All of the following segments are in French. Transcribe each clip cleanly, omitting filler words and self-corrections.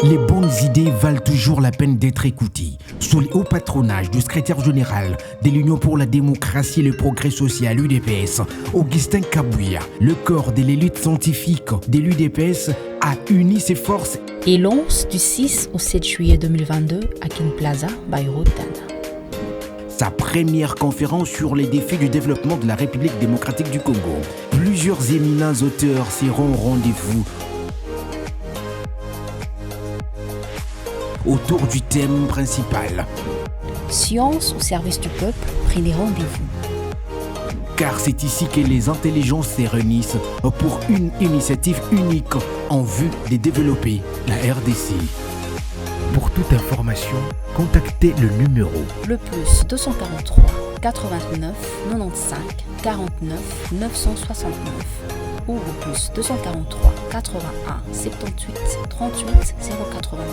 Les bonnes idées valent toujours la peine d'être écoutées. Sous le haut patronage du secrétaire général de l'Union pour la démocratie et le progrès social UDPS, Augustin Kabouya, le corps de l'élite scientifique de l'UDPS a uni ses forces et lance du 6 au 7 juillet 2022 à King Plaza, Bayrotana. Sa première conférence sur les défis du développement de la République démocratique du Congo. Plusieurs éminents auteurs seront au rendez-vous autour du thème principal. Science au service du peuple, prenez rendez-vous. Car c'est ici que les intelligences se réunissent pour une initiative unique en vue de développer la RDC. Pour toute information, contactez le numéro le plus 243 89 95 49 969 ou le plus 243 81 78 38 089.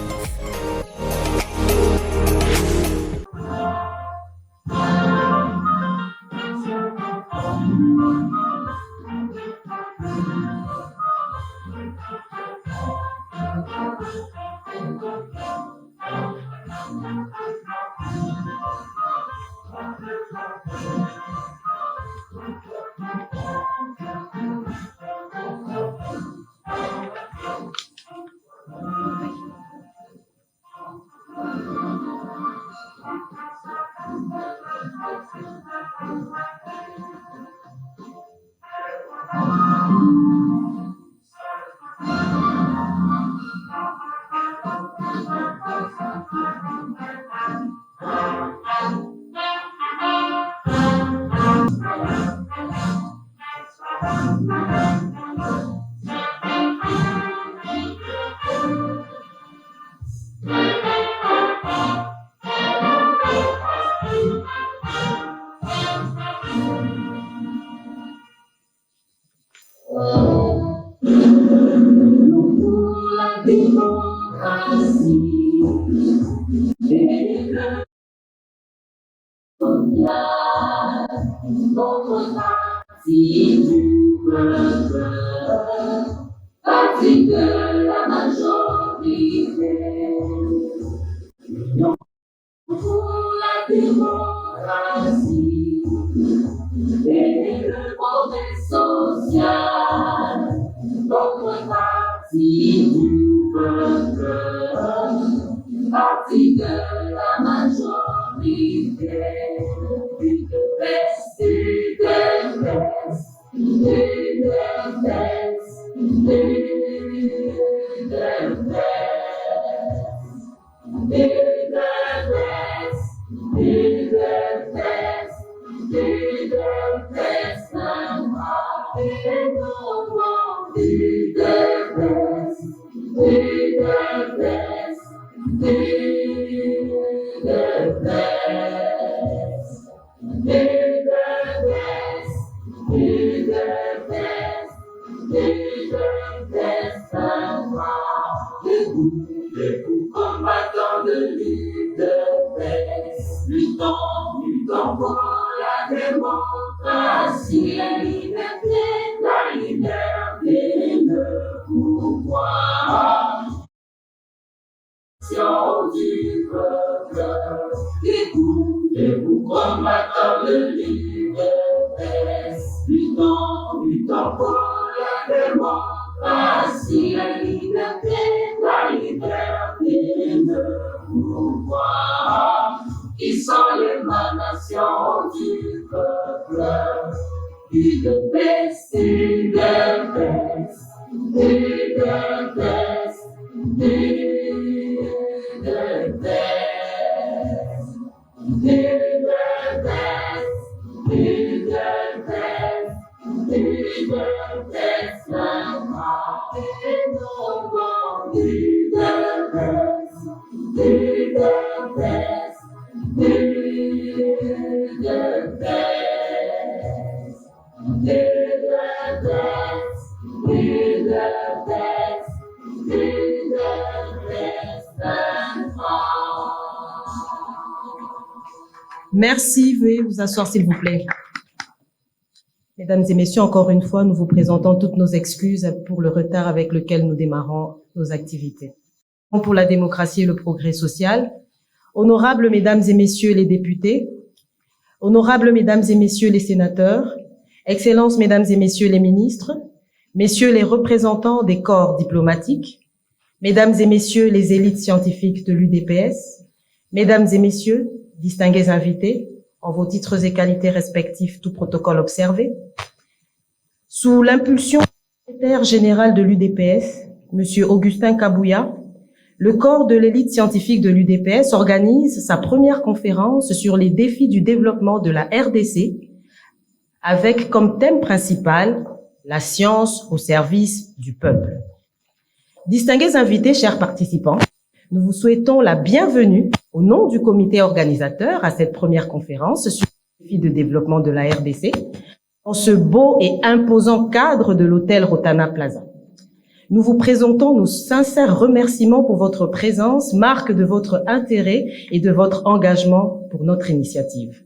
Parti de la majorité, pour la démocratie et le progrès social, notre parti du peuple, parti de la majorité, combattants de l'UDPS, luttons pour la démocratie, la liberté, le pouvoir. Du peuple, écoutez-vous, combattants de l'UDPS, luttons pour la démocratie, la liberté, le pouvoir, qui sont l'émanation du peuple, UDPS, UDPS, UDPS, Merci, veuillez vous asseoir s'il vous plaît. Mesdames et messieurs, encore une fois, nous vous présentons toutes nos excuses pour le retard avec lequel nous démarrons nos activités. pour la démocratie et le progrès social, honorables mesdames et messieurs les députés, honorables mesdames et messieurs les sénateurs, excellences mesdames et messieurs les ministres, messieurs les représentants des corps diplomatiques, mesdames et messieurs les élites scientifiques de l'UDPS, mesdames et messieurs, distingués invités, en vos titres et qualités respectifs, tout protocole observé, sous l'impulsion du secrétaire général de l'UDPS, monsieur Augustin Kabouya, le corps de l'élite scientifique de l'UDPS organise sa première conférence sur les défis du développement de la RDC avec comme thème principal la science au service du peuple. Distingués invités, chers participants, nous vous souhaitons la bienvenue au nom du comité organisateur à cette première conférence sur les défis de développement de la RDC dans ce beau et imposant cadre de l'hôtel Rotana Plaza. Nous vous présentons nos sincères remerciements pour votre présence, marque de votre intérêt et de votre engagement pour notre initiative.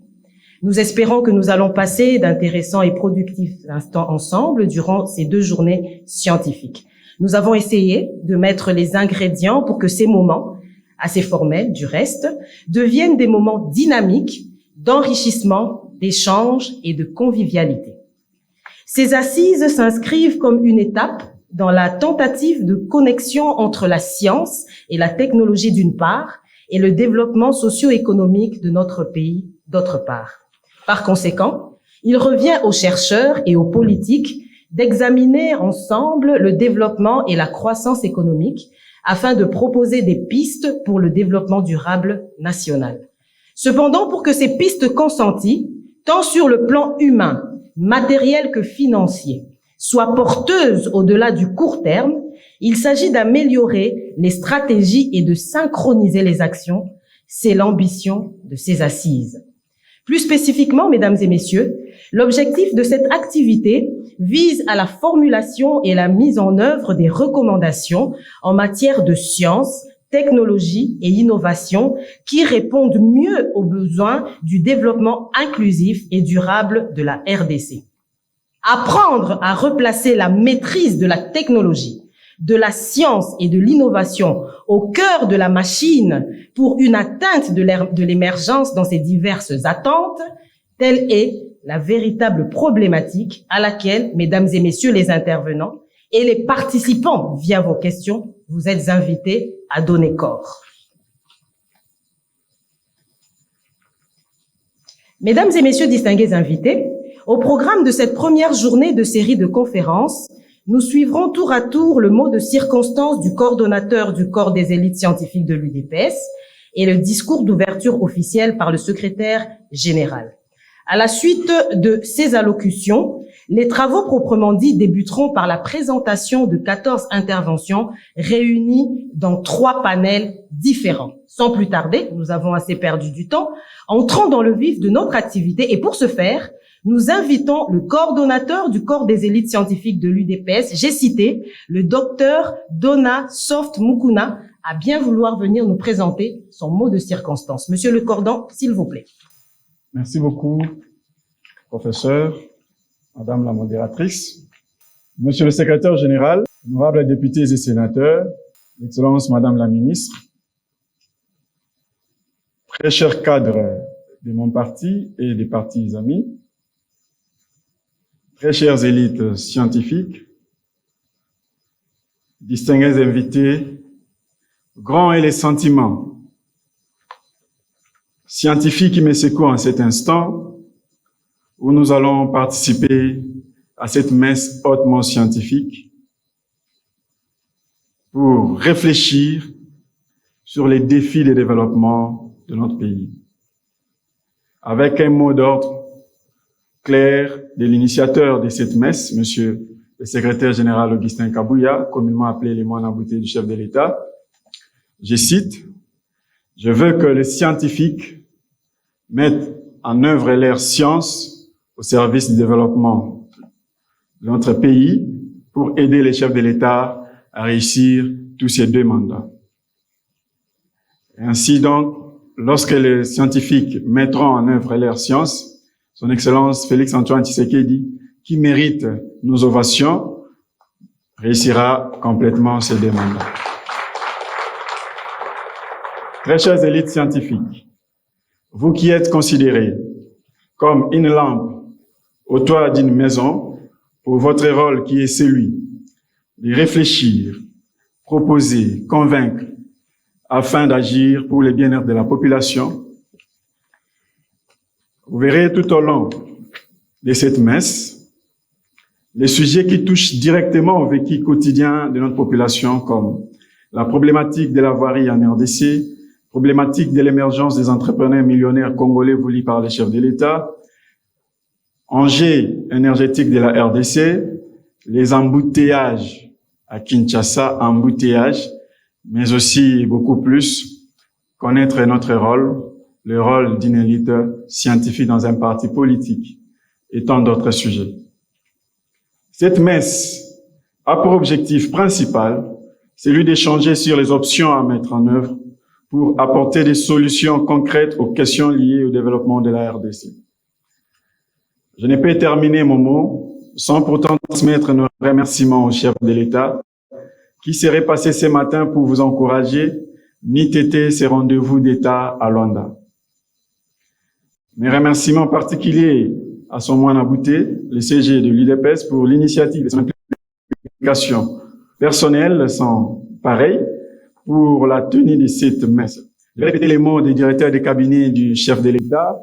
Nous espérons que nous allons passer d'intéressants et productifs instants ensemble durant ces 2 journées scientifiques. Nous avons essayé de mettre les ingrédients pour que ces moments, assez formels du reste, deviennent des moments dynamiques, d'enrichissement, d'échange et de convivialité. Ces assises s'inscrivent comme une étape dans la tentative de connexion entre la science et la technologie d'une part et le développement socio-économique de notre pays d'autre part. Par conséquent, il revient aux chercheurs et aux politiques d'examiner ensemble le développement et la croissance économique afin de proposer des pistes pour le développement durable national. Cependant, pour que ces pistes consenties, tant sur le plan humain, matériel que financier, soient porteuses au-delà du court terme, il s'agit d'améliorer les stratégies et de synchroniser les actions. C'est l'ambition de ces assises. Plus spécifiquement, mesdames et messieurs, l'objectif de cette activité vise à la formulation et la mise en œuvre des recommandations en matière de science, technologie et innovation qui répondent mieux aux besoins du développement inclusif et durable de la RDC. Apprendre à replacer la maîtrise de la technologie, de la science et de l'innovation au cœur de la machine pour une atteinte de l'émergence dans ses diverses attentes, telle est la véritable problématique à laquelle, mesdames et messieurs les intervenants et les participants via vos questions, vous êtes invités à donner corps. Mesdames et messieurs distingués invités, au programme de cette première journée de série de conférences, nous suivrons tour à tour le mot de circonstance du coordonnateur du corps des élites scientifiques de l'UDPS et le discours d'ouverture officiel par le secrétaire général. À la suite de ces allocutions, les travaux proprement dits débuteront par la présentation de 14 interventions réunies dans 3 panels différents. Sans plus tarder, nous avons assez perdu du temps, entrons dans le vif de notre activité et pour ce faire, nous invitons le coordonnateur du corps des élites scientifiques de l'UDPS, j'ai cité, le docteur Dona Soft Mukuna, à bien vouloir venir nous présenter son mot de circonstance. Monsieur le cordon, s'il vous plaît. Merci beaucoup, professeur, madame la modératrice, monsieur le secrétaire général, honorables députés et sénateurs, excellence madame la ministre, très chers cadres de mon parti et des partis amis, très chères élites scientifiques, distingués invités, grands et les sentiments scientifiques qui me secouent en cet instant où nous allons participer à cette messe hautement scientifique pour réfléchir sur les défis de développement de notre pays. Avec un mot d'ordre clair de l'initiateur de cette messe, monsieur le secrétaire général Augustin Kabouya, communément appelé les moines aboutis du chef de l'État. Je cite, « Je veux que les scientifiques mettent en œuvre leur science au service du développement de notre pays pour aider les chefs de l'État à réussir tous ces 2 mandats. » Ainsi donc, lorsque les scientifiques mettront en œuvre leur science, Son Excellence Félix-Antoine Tshisekedi, qui mérite nos ovations, réussira complètement ces 2 mandats. Très chères élites scientifiques, vous qui êtes considérés comme une lampe au toit d'une maison, pour votre rôle qui est celui de réfléchir, proposer, convaincre, afin d'agir pour le bien-être de la population, vous verrez tout au long de cette messe les sujets qui touchent directement au vécu quotidien de notre population, comme la problématique de la voirie en RDC, problématique de l'émergence des entrepreneurs millionnaires congolais voulus par les chefs de l'État, enjeux énergétiques de la RDC, les embouteillages à Kinshasa, embouteillages, mais aussi beaucoup plus connaître notre rôle, le rôle d'une élite scientifique dans un parti politique et tant d'autres sujets. Cette messe a pour objectif principal celui d'échanger sur les options à mettre en œuvre pour apporter des solutions concrètes aux questions liées au développement de la RDC. Je n'ai pas terminé mon mot sans pourtant transmettre nos remerciements au chef de l'État qui serait passé ce matin pour vous encourager, ni téter ces rendez-vous d'État à Luanda. Mes remerciements particuliers à son moine Abouté, le CG de l'UDPS, pour l'initiative et son implication personnelle sans pareil pour la tenue de cette messe. Je vais répéter les mots des directeurs de cabinet du chef de l'État.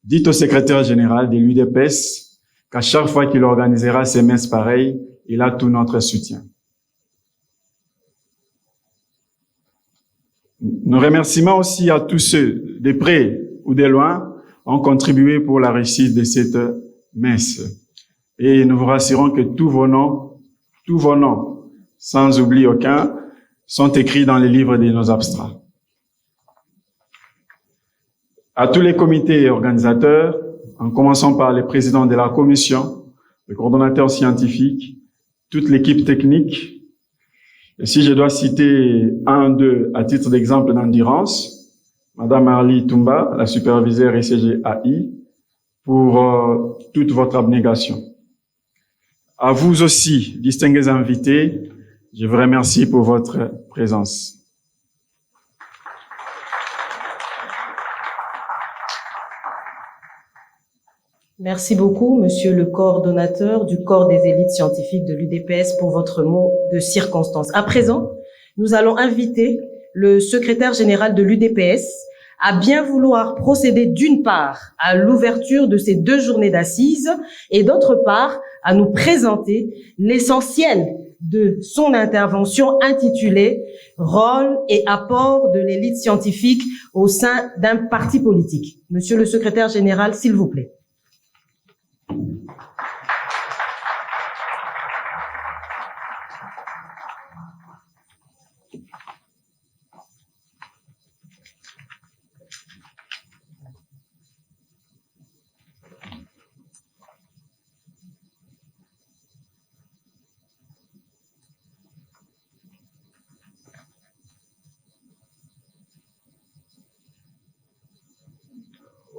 Dites au secrétaire général de l'UDPS qu'à chaque fois qu'il organisera ces messes pareilles, il a tout notre soutien. Nos remerciements aussi à tous ceux, de près ou de loin, ont contribué pour la réussite de cette messe. Et nous vous rassurons que tous vos noms, sans oubli aucun, sont écrits dans les livres de nos abstrats. À tous les comités organisateurs, en commençant par les présidents de la commission, le coordonnateur scientifique, toute l'équipe technique. Et si je dois citer un d'eux à titre d'exemple d'endurance, Madame Arlie Toumba, la superviseure ECG AI, pour toute votre abnégation. À vous aussi, distingués invités, je vous remercie pour votre présence. Merci beaucoup, Monsieur le coordonnateur du corps des élites scientifiques de l'UDPS, pour votre mot de circonstance. À présent, nous allons inviter le secrétaire général de l'UDPS à bien vouloir procéder d'une part à l'ouverture de ces 2 journées d'assises et d'autre part à nous présenter l'essentiel de son intervention intitulée « Rôle et apport de l'élite scientifique au sein d'un parti politique ». Monsieur le secrétaire général, s'il vous plaît.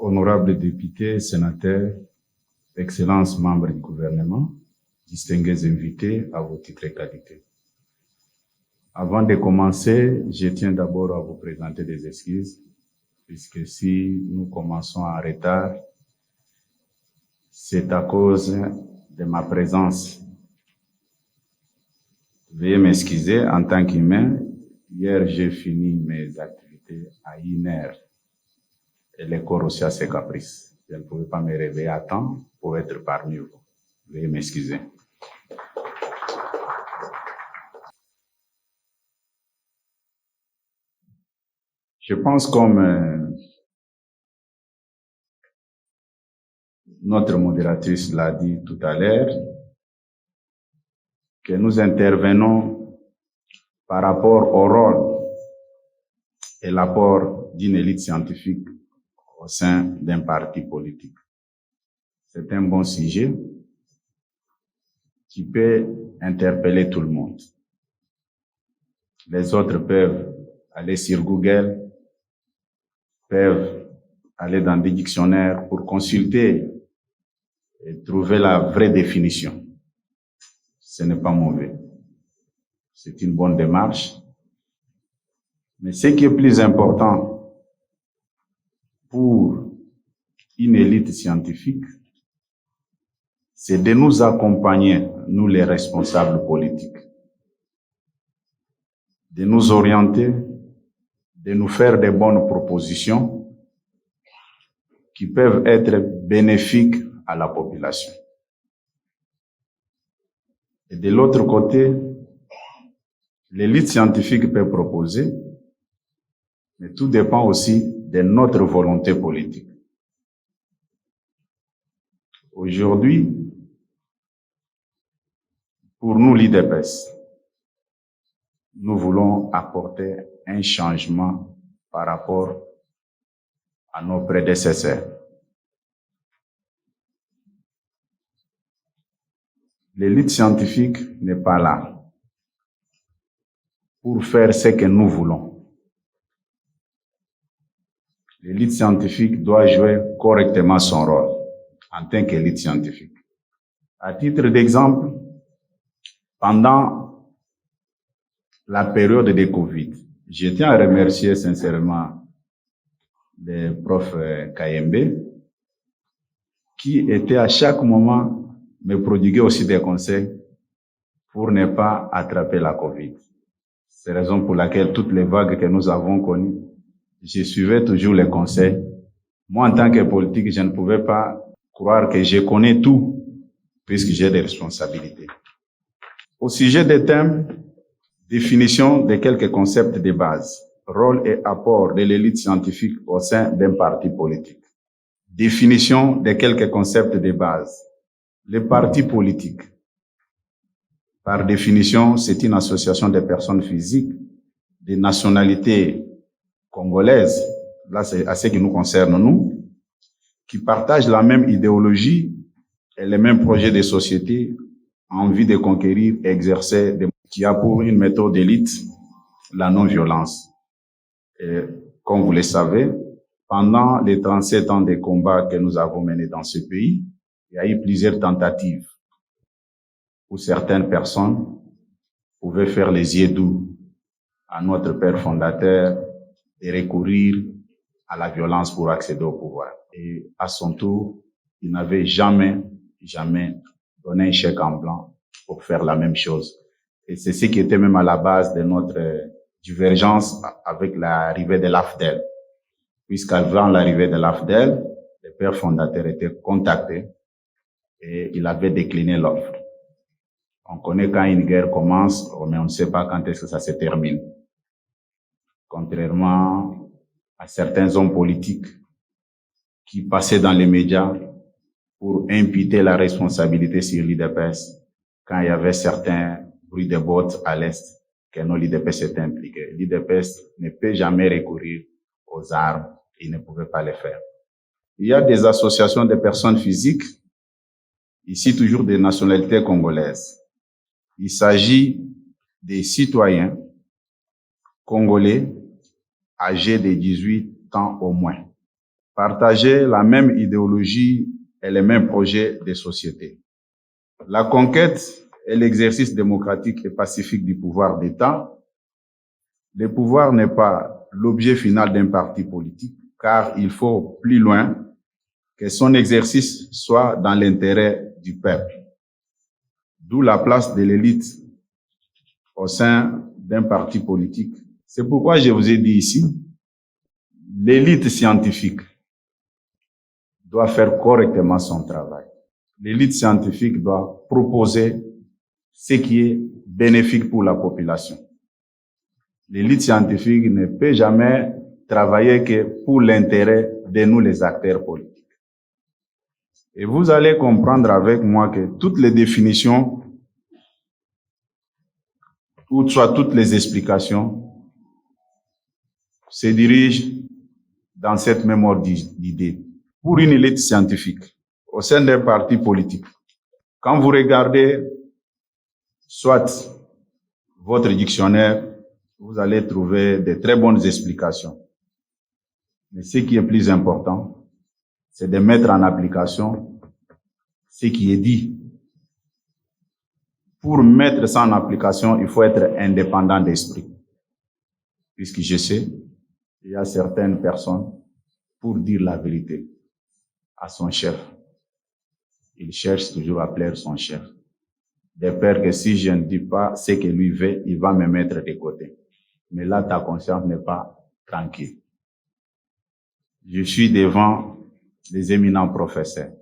Honorables députés, sénateurs, Excellences membres du gouvernement, distingués invités à vos titres et qualités. Avant de commencer, je tiens d'abord à vous présenter des excuses, puisque si nous commençons en retard, c'est à cause de ma présence. Veuillez m'excuser, en tant qu'humain, hier j'ai fini mes activités à 1h. Et le corps aussi a ses caprices. Je ne pouvais pas me réveiller à temps pour être parmi vous. Veuillez m'excuser. Je pense, comme notre modératrice l'a dit tout à l'heure, que nous intervenons par rapport au rôle et l'apport d'une élite scientifique au sein d'un parti politique. C'est un bon sujet qui peut interpeller tout le monde. Les autres peuvent aller sur Google, peuvent aller dans des dictionnaires pour consulter et trouver la vraie définition. Ce n'est pas mauvais. C'est une bonne démarche. Mais ce qui est plus important pour une élite scientifique, c'est de nous accompagner, nous les responsables politiques, de nous orienter, de nous faire de bonnes propositions qui peuvent être bénéfiques à la population. Et de l'autre côté, l'élite scientifique peut proposer, mais tout dépend aussi de notre volonté politique. Aujourd'hui, pour nous, l'IDPS, nous voulons apporter un changement par rapport à nos prédécesseurs. L'élite scientifique n'est pas là pour faire ce que nous voulons. L'élite scientifique doit jouer correctement son rôle en tant qu'élite scientifique. À titre d'exemple, pendant la période de Covid, je tiens à remercier sincèrement le prof Kayembe qui était à chaque moment me prodiguer aussi des conseils pour ne pas attraper la Covid. C'est la raison pour laquelle toutes les vagues que nous avons connues, je suivais toujours les conseils. Moi, en tant que politique, je ne pouvais pas croire que je connais tout puisque j'ai des responsabilités. Au sujet des thèmes, définition de quelques concepts de base, rôle et apport de l'élite scientifique au sein d'un parti politique. Définition de quelques concepts de base. Les partis politiques, par définition, c'est une association de personnes physiques de nationalité congolaise, là c'est à ce qui nous concerne nous, qui partagent la même idéologie et les mêmes projets de société en vue de conquérir et exercer, qui a pour une méthode d'élite la non-violence. Et comme vous le savez, pendant les 37 ans de combats que nous avons menés dans ce pays, il y a eu plusieurs tentatives où certaines personnes pouvaient faire les yeux doux à notre père fondateur de recourir à la violence pour accéder au pouvoir. Et à son tour, il n'avait jamais donné un chèque en blanc pour faire la même chose. Et c'est ce qui était même à la base de notre divergence avec l'arrivée de l'AFDEL. Puisqu'avant l'arrivée de l'AFDEL, le père fondateur était contacté et il avait décliné l'offre. On connaît quand une guerre commence, mais on ne sait pas quand est-ce que ça se termine. Contrairement à certains hommes politiques qui passaient dans les médias pour imputer la responsabilité sur l'IDPS quand il y avait certains bruits de bottes à l'Est que non, l'IDPS était impliqué. L'IDPS ne peut jamais recourir aux armes, il ne pouvait pas le faire. Il y a des associations de personnes physiques, ici toujours des nationalités congolaises. Il s'agit des citoyens congolais âgés de 18 ans au moins. Partager la même idéologie et les mêmes projets de société. La conquête et l'exercice démocratique et pacifique du pouvoir d'État. Le pouvoir n'est pas l'objet final d'un parti politique, car il faut plus loin que son exercice soit dans l'intérêt du peuple. D'où la place de l'élite au sein d'un parti politique. C'est pourquoi je vous ai dit ici, l'élite scientifique doit faire correctement son travail. L'élite scientifique doit proposer ce qui est bénéfique pour la population. L'élite scientifique ne peut jamais travailler que pour l'intérêt de nous, les acteurs politiques. Et vous allez comprendre avec moi que toutes les définitions, ou soit toutes les explications, se dirigent dans cette même ordre d'idées. Pour une élite scientifique, au sein d'un parti politique, quand vous regardez soit votre dictionnaire, vous allez trouver de très bonnes explications. Mais ce qui est plus important, c'est de mettre en application ce qui est dit. Pour mettre ça en application, il faut être indépendant d'esprit. puisque je sais, il y a certaines personnes, pour dire la vérité à son chef, il cherche toujours à plaire son chef. De peur que si je ne dis pas ce que lui veut, il va me mettre de côté. Mais là, ta conscience n'est pas tranquille. Je suis devant les éminents professeurs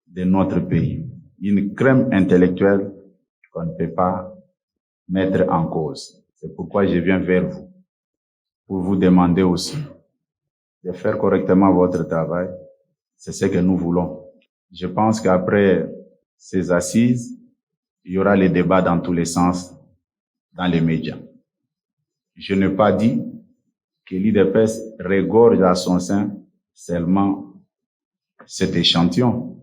de notre pays. Une crème intellectuelle qu'on ne peut pas mettre en cause. C'est pourquoi je viens vers vous, pour vous demander aussi de faire correctement votre travail. C'est ce que nous voulons. Je pense qu'après ces assises, il y aura les débats dans tous les sens, dans les médias. Je n'ai pas dit que l'UDPS regorge à son sein seulement cet échantillon.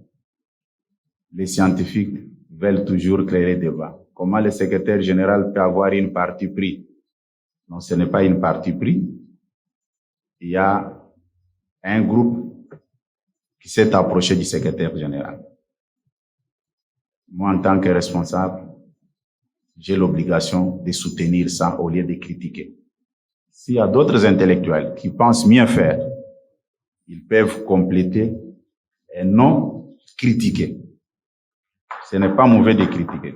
Les scientifiques veulent toujours créer des débats. Comment le secrétaire général peut avoir une partie pris? Non, ce n'est pas une partie pris. Il y a un groupe qui s'est approché du secrétaire général. Moi, en tant que responsable, j'ai l'obligation de soutenir ça au lieu de critiquer. S'il y a d'autres intellectuels qui pensent mieux faire, ils peuvent compléter et non critiquer. Ce n'est pas mauvais de critiquer.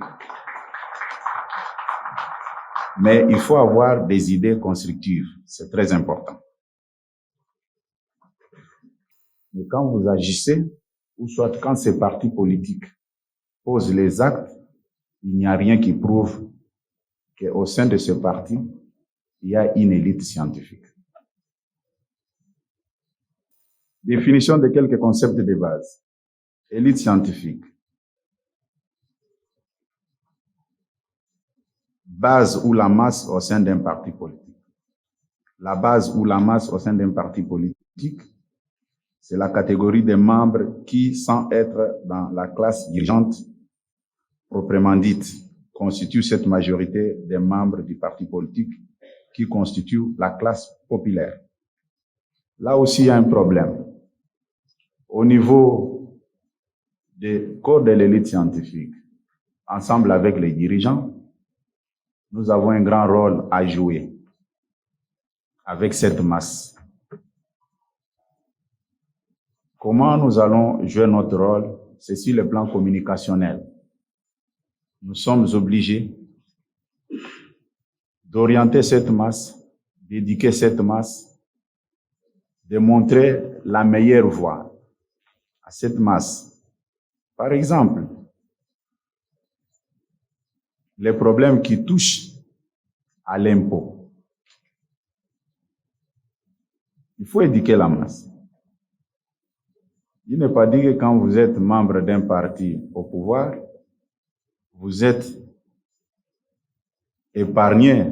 Mais il faut avoir des idées constructives. C'est très important. Mais quand vous agissez, ou soit quand ces partis politiques posent les actes, il n'y a rien qui prouve qu'au sein de ce parti, il y a une élite scientifique. Définition de quelques concepts de base. Élite scientifique. Base ou la masse au sein d'un parti politique. La base ou la masse au sein d'un parti politique, c'est la catégorie des membres qui, sans être dans la classe dirigeante proprement dite, constituent cette majorité des membres du parti politique qui constitue la classe populaire. Là aussi, il y a un problème. Au niveau des corps de l'élite scientifique, ensemble avec les dirigeants, nous avons un grand rôle à jouer avec cette masse. Comment nous allons jouer notre rôle? C'est sur le plan communicationnel. Nous sommes obligés d'orienter cette masse, d'éduquer cette masse, de montrer la meilleure voie à cette masse. Par exemple, les problèmes qui touchent à l'impôt. Il faut éduquer la masse. Il n'est pas dit que quand vous êtes membre d'un parti au pouvoir, vous êtes épargné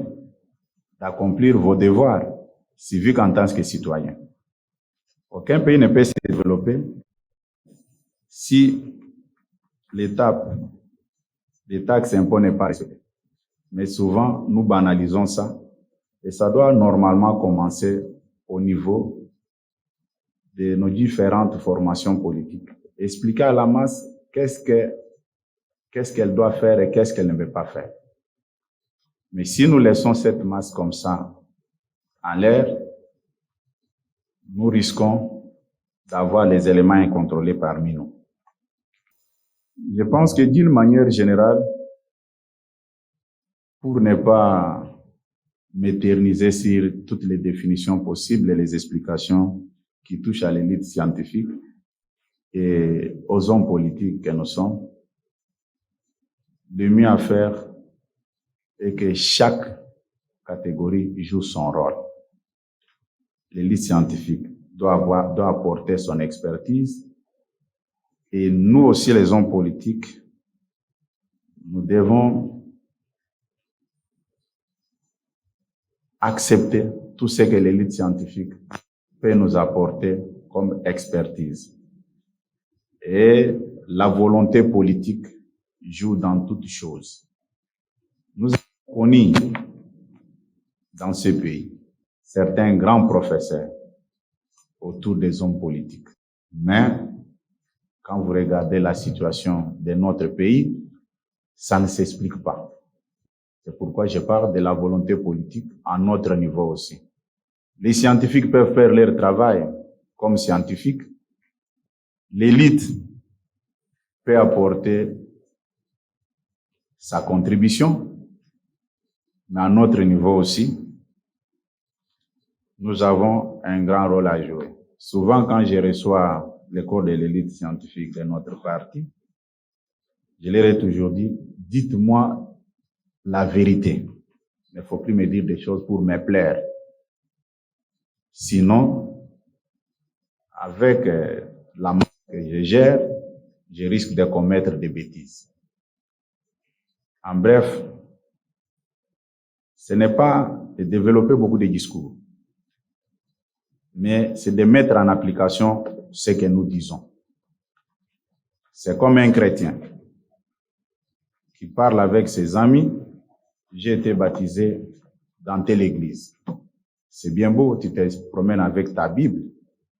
d'accomplir vos devoirs civiques en tant que citoyen. Aucun pays ne peut se développer si l'étape des taxes et impôts n'est pas respectée. Mais souvent, nous banalisons ça et ça doit normalement commencer au niveau de nos différentes formations politiques. Expliquer à la masse qu'est-ce qu'elle doit faire et qu'est-ce qu'elle ne veut pas faire. Mais si nous laissons cette masse comme ça en l'air, nous risquons d'avoir les éléments incontrôlés parmi nous. Je pense que d'une manière générale, pour ne pas m'éterniser sur toutes les définitions possibles et les explications qui touchent à l'élite scientifique et aux hommes politiques que nous sommes, le mieux à faire est que chaque catégorie joue son rôle. L'élite scientifique doit apporter son expertise et nous aussi, les hommes politiques, nous devons accepter tout ce que l'élite scientifique peut nous apporter comme expertise. Et la volonté politique joue dans toutes choses. Nous avons connu dans ce pays certains grands professeurs autour des hommes politiques. Mais quand vous regardez la situation de notre pays, ça ne s'explique pas. C'est pourquoi je parle de la volonté politique à notre niveau aussi. Les scientifiques peuvent faire leur travail comme scientifiques. L'élite peut apporter sa contribution, mais à notre niveau aussi, nous avons un grand rôle à jouer. Souvent, quand je reçois les corps de l'élite scientifique de notre parti, je leur ai toujours dit, dites-moi la vérité. Il ne faut plus me dire des choses pour me plaire. Sinon, avec la marque que je gère, je risque de commettre des bêtises. En bref, ce n'est pas de développer beaucoup de discours, mais c'est de mettre en application ce que nous disons. C'est comme un chrétien qui parle avec ses amis. J'ai été baptisé dans telle église. C'est bien beau, tu te promènes avec ta Bible.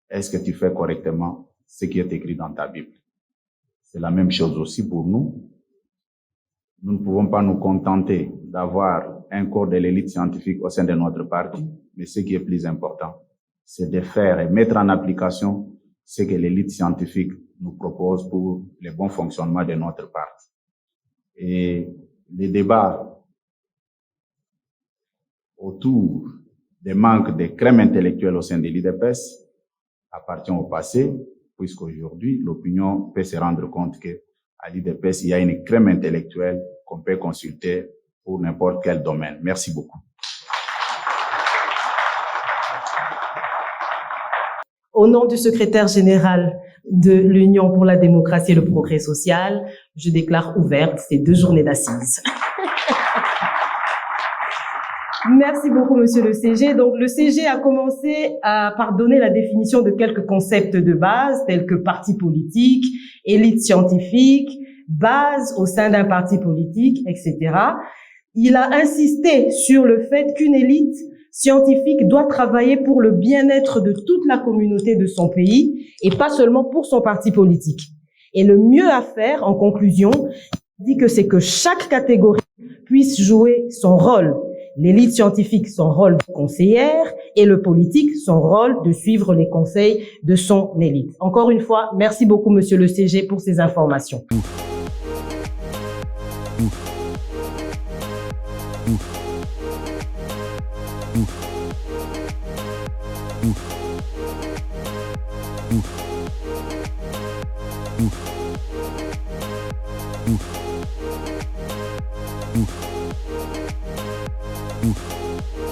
Est-ce que tu fais correctement ce qui est écrit dans ta Bible? C'est la même chose aussi pour nous. Nous ne pouvons pas nous contenter d'avoir un corps de l'élite scientifique au sein de notre parti, mais ce qui est plus important, c'est de faire et mettre en application ce que l'élite scientifique nous propose pour le bon fonctionnement de notre parti. Et les débats autour des manques de crème intellectuelle au sein de l'IDPS appartient au passé, puisqu'aujourd'hui, l'opinion peut se rendre compte qu'à l'IDPS, il y a une crème intellectuelle qu'on peut consulter pour n'importe quel domaine. Merci beaucoup. Au nom du secrétaire général de l'Union pour la démocratie et le progrès social, je déclare ouvertes ces 2 journées d'assises. Merci beaucoup, monsieur le CG. Donc, le CG a commencé par donner la définition de quelques concepts de base, tels que parti politique, élite scientifique, base au sein d'un parti politique, etc. Il a insisté sur le fait qu'une élite scientifique doit travailler pour le bien-être de toute la communauté de son pays et pas seulement pour son parti politique. Et le mieux à faire, en conclusion, il dit que c'est que chaque catégorie puisse jouer son rôle. L'élite scientifique, son rôle de conseillère, et le politique, son rôle de suivre les conseils de son élite. Encore une fois, merci beaucoup, monsieur le CG, pour ces informations. Ouf.